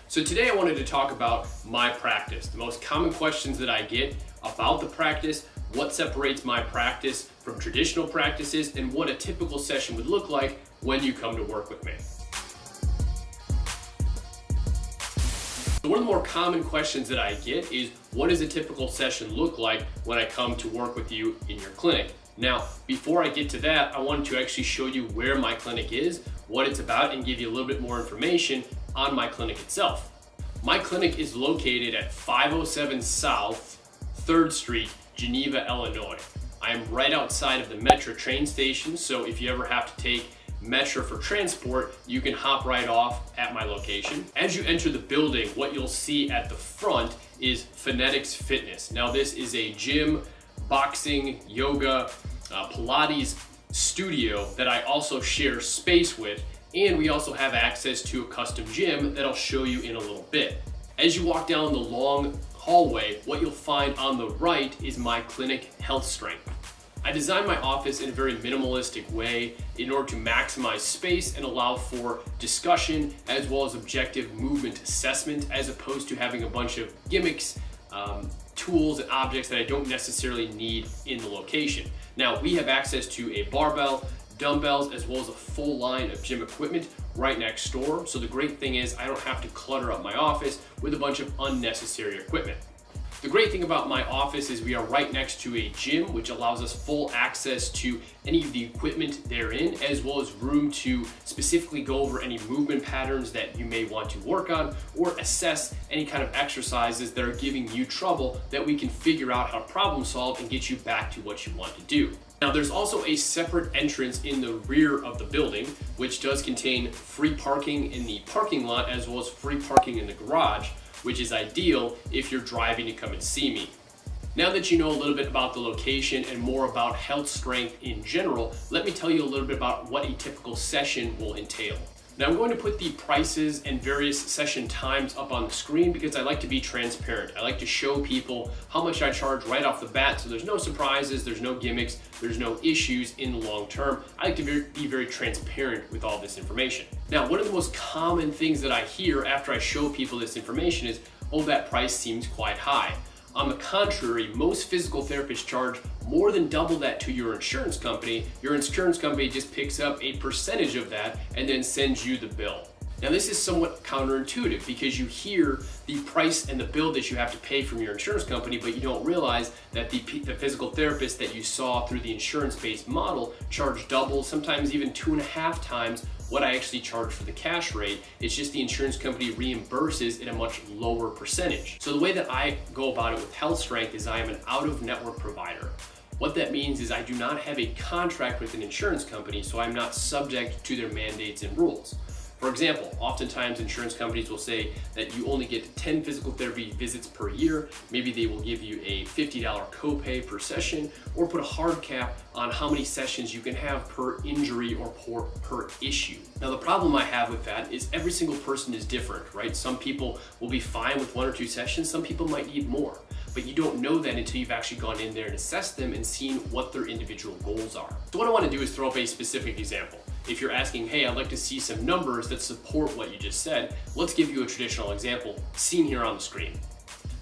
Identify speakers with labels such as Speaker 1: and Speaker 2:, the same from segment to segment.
Speaker 1: So today I wanted to talk about my practice, the most common questions that I get about the practice, what separates my practice from traditional practices, and what a typical session would look like when you come to work with me. So one of the more common questions that I get is, what does a typical session look like when I come to work with you in your clinic? Now, before I get to that, I wanted to actually show you where my clinic is, what it's about, and give you a little bit more information on my clinic itself. My clinic is located at 507 South 3rd Street, Geneva, Illinois. I am right outside of the Metro train station, so if you ever have to take Metro for transport, you can hop right off at my location. As you enter the building, what you'll see at the front is Phonetics Fitness. Now, this is a gym, boxing, yoga, Pilates studio that I also share space with, and we also have access to a custom gym that I'll show you in a little bit. As you walk down the long hallway, what you'll find on the right is my clinic Health Strength. I designed my office in a very minimalistic way in order to maximize space and allow for discussion as well as objective movement assessment, as opposed to having a bunch of gimmicks, tools and objects that I don't necessarily need in the location. Now, we have access to a barbell, dumbbells, as well as a full line of gym equipment right next door. So the great thing is I don't have to clutter up my office with a bunch of unnecessary equipment. The great thing about my office is we are right next to a gym, which allows us full access to any of the equipment therein, as well as room to specifically go over any movement patterns that you may want to work on, or assess any kind of exercises that are giving you trouble that we can figure out how to problem solve and get you back to what you want to do. Now, there's also a separate entrance in the rear of the building, which does contain free parking in the parking lot as well as free parking in the garage, which is ideal if you're driving to come and see me. Now that you know a little bit about the location and more about Health Strength in general, let me tell you a little bit about what a typical session will entail. Now, I'm going to put the prices and various session times up on the screen because I like to be transparent. I like to show people how much I charge right off the bat, so there's no surprises, there's no gimmicks, there's no issues in the long term. I like to be very transparent with all this information. Now, one of the most common things that I hear after I show people this information is, oh, that price seems quite high. On the contrary, most physical therapists charge more than double that to your insurance company. Your insurance company just picks up a percentage of that and then sends you the bill. Now, this is somewhat counterintuitive because you hear the price and the bill that you have to pay from your insurance company, but you don't realize that the physical therapist that you saw through the insurance-based model charge double, sometimes even 2.5 times what I actually charge for the cash rate. It's just the insurance company reimburses at a much lower percentage. So the way that I go about it with Health Strength is I am an out-of-network provider. What that means is I do not have a contract with an insurance company, so I'm not subject to their mandates and rules. For example, oftentimes insurance companies will say that you only get 10 physical therapy visits per year. Maybe they will give you a $50 copay per session, or put a hard cap on how many sessions you can have per injury or per issue. Now, the problem I have with that is every single person is different, right? Some people will be fine with 1 or 2 sessions, some people might need more. But you don't know that until you've actually gone in there and assessed them and seen what their individual goals are. So what I want to do is throw up a specific example. If you're asking, hey, I'd like to see some numbers that support what you just said, let's give you a traditional example seen here on the screen.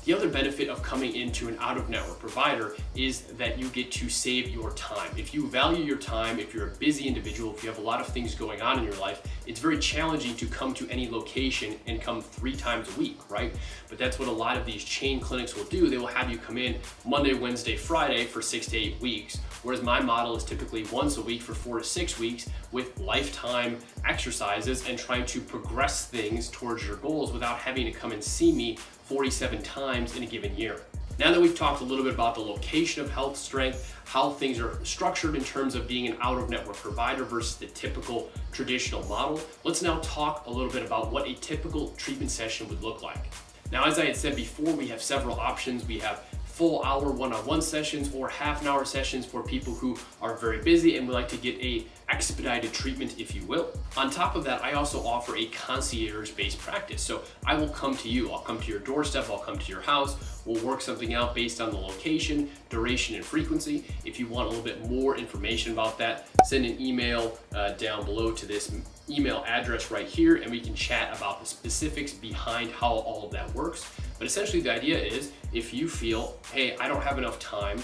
Speaker 1: The other benefit of coming into an out-of-network provider is that you get to save your time. If you value your time, if you're a busy individual, if you have a lot of things going on in your life, it's very challenging to come to any location and come 3 times a week, right? But that's what a lot of these chain clinics will do. They will have you come in Monday, Wednesday, Friday for 6 to 8 weeks, whereas my model is typically once a week for 4 to 6 weeks with lifetime exercises and trying to progress things towards your goals without having to come and see me 47 times in a given year. Now that we've talked a little bit about the location of Health Strength, how things are structured in terms of being an out-of-network provider versus the typical traditional model, let's now talk a little bit about what a typical treatment session would look like. Now, as I had said before, we have several options. We have full hour one-on-one sessions or half-an-hour sessions for people who are very busy and would like to get a expedited treatment, if you will. On top of that, I also offer a concierge-based practice. So I will come to you, I'll come to your doorstep, I'll come to your house, we'll work something out based on the location, duration, and frequency. If you want a little bit more information about that, send an email down below to this email address right here, and we can chat about the specifics behind how all of that works. But essentially the idea is, if you feel, hey, I don't have enough time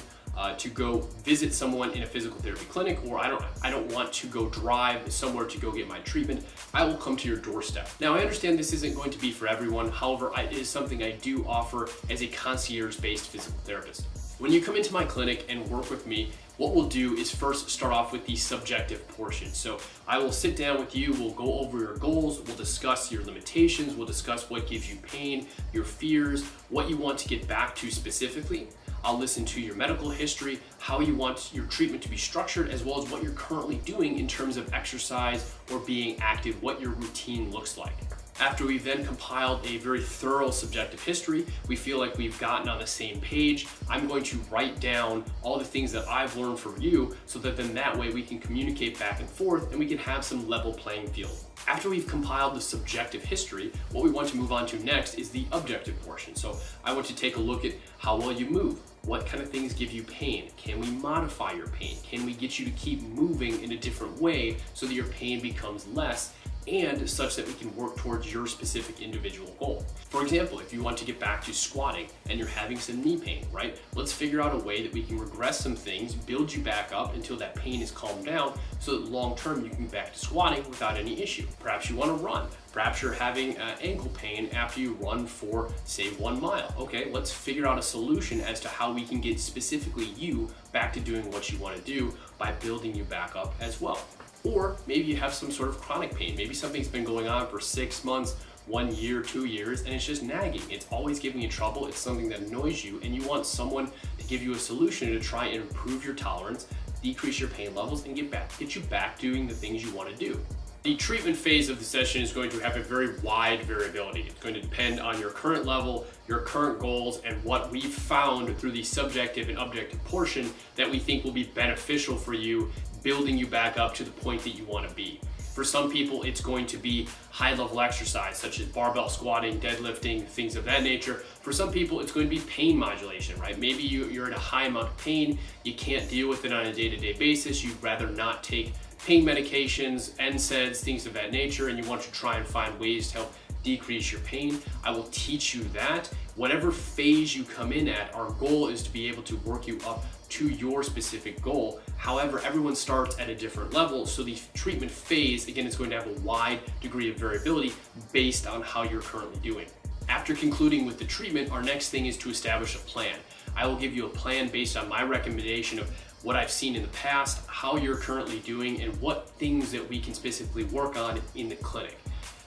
Speaker 1: to go visit someone in a physical therapy clinic, or I don't want to go drive somewhere to go get my treatment, I will come to your doorstep. Now, I understand this isn't going to be for everyone. However, it is something I do offer as a concierge-based physical therapist. When you come into my clinic and work with me, what we'll do is first start off with the subjective portion. So I will sit down with you, we'll go over your goals, we'll discuss your limitations, we'll discuss what gives you pain, your fears, what you want to get back to specifically. I'll listen to your medical history, how you want your treatment to be structured, as well as what you're currently doing in terms of exercise or being active, what your routine looks like. After we've then compiled a very thorough subjective history, we feel like we've gotten on the same page. I'm going to write down all the things that I've learned from you, so that then that way we can communicate back and forth and we can have some level playing field. After we've compiled the subjective history, what we want to move on to next is the objective portion. So I want to take a look at how well you move. What kind of things give you pain? Can we modify your pain? Can we get you to keep moving in a different way so that your pain becomes less, and such that we can work towards your specific individual goal? For example, if you want to get back to squatting and you're having some knee pain, right? Let's figure out a way that we can regress some things, build you back up until that pain is calmed down, so that long term you can get back to squatting without any issue. Perhaps you want to run. Perhaps you're having ankle pain after you run for, say, 1 mile. Okay, let's figure out a solution as to how we can get specifically you back to doing what you want to do by building you back up as well. Or maybe you have some sort of chronic pain. Maybe something's been going on for 6 months, 1 year, 2 years, and it's just nagging. It's always giving you trouble. It's something that annoys you, and you want someone to give you a solution to try and improve your tolerance, decrease your pain levels, and get you back doing the things you want to do. The treatment phase of the session is going to have a very wide variability. It's going to depend on your current level, your current goals, and what we've found through the subjective and objective portion that we think will be beneficial for you, building you back up to the point that you want to be. For some people, it's going to be high-level exercise, such as barbell squatting, deadlifting, things of that nature. For some people, it's going to be pain modulation, right? Maybe you're in a high amount of pain, you can't deal with it on a day-to-day basis, you'd rather not take pain medications, NSAIDs, things of that nature, and you want to try and find ways to help decrease your pain. I will teach you that. Whatever phase you come in at, our goal is to be able to work you up to your specific goal. However, everyone starts at a different level, so the treatment phase, again, is going to have a wide degree of variability based on how you're currently doing. After concluding with the treatment, our next thing is to establish a plan. I will give you a plan based on my recommendation of what I've seen in the past, how you're currently doing, and what things that we can specifically work on in the clinic.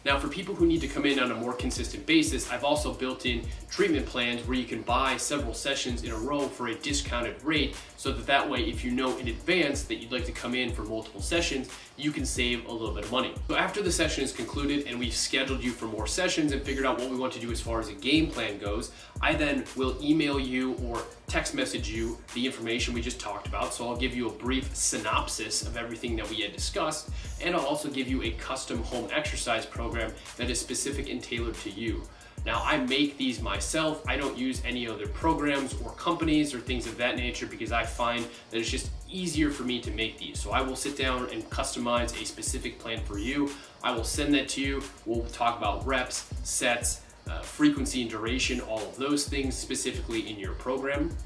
Speaker 1: Now, for people who need to come in on a more consistent basis, I've also built in treatment plans where you can buy several sessions in a row for a discounted rate, so that way, if you know in advance that you'd like to come in for multiple sessions, you can save a little bit of money. So after the session is concluded and we've scheduled you for more sessions and figured out what we want to do as far as a game plan goes, I then will email you or text message you the information we just talked about. So I'll give you a brief synopsis of everything that we had discussed, and I'll also give you a custom home exercise program that is specific and tailored to you. Now, I make these myself. I don't use any other programs or companies or things of that nature because I find that it's just easier for me to make these. So I will sit down and customize a specific plan for you. I will send that to you. We'll talk about reps, sets, frequency and duration, all of those things specifically in your program.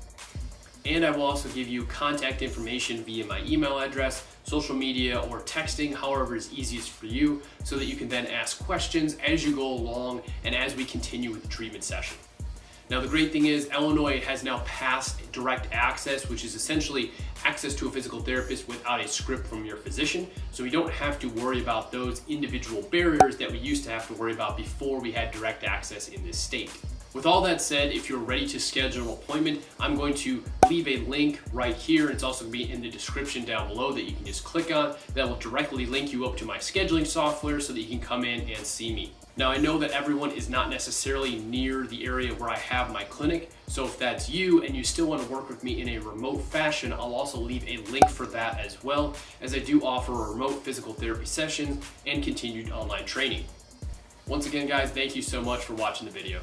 Speaker 1: And I will also give you contact information via my email address, social media, or texting, however is easiest for you, so that you can then ask questions as you go along and as we continue with the treatment session. Now, the great thing is Illinois has now passed direct access, which is essentially access to a physical therapist without a script from your physician. So we don't have to worry about those individual barriers that we used to have to worry about before we had direct access in this state. With all that said, if you're ready to schedule an appointment, I'm going to leave a link right here. It's also going to be in the description down below that you can just click on. That will directly link you up to my scheduling software so that you can come in and see me. Now, I know that everyone is not necessarily near the area where I have my clinic, so if that's you and you still want to work with me in a remote fashion, I'll also leave a link for that as well, as I do offer remote physical therapy sessions and continued online training. Once again, guys, thank you so much for watching the video.